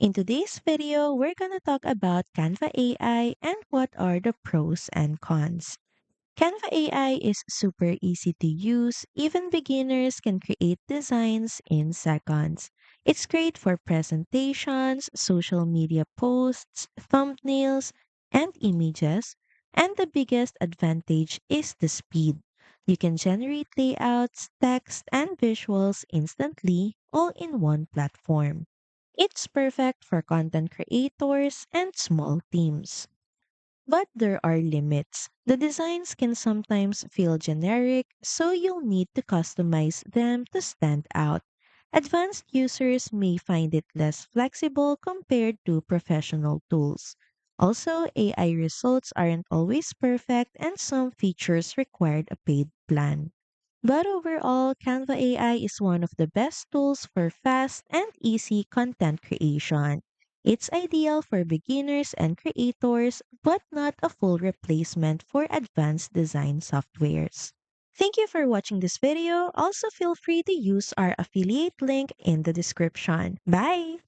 In today's video, we're going to talk about Canva AI and what are the pros and cons. Canva AI is super easy to use. Even beginners can create designs in seconds. It's great for presentations, social media posts, thumbnails, and images. And the biggest advantage is the speed. You can generate layouts, text, and visuals instantly, all in one platform. It's perfect for content creators and small teams. But there are limits. The designs can sometimes feel generic, so you'll need to customize them to stand out. Advanced users may find it less flexible compared to professional tools. Also, AI results aren't always perfect, and some features required a paid plan. But overall, Canva AI is one of the best tools for fast and easy content creation. It's ideal for beginners and creators, but not a full replacement for advanced design softwares. Thank you for watching this video. Also, feel free to use our affiliate link in the description. Bye!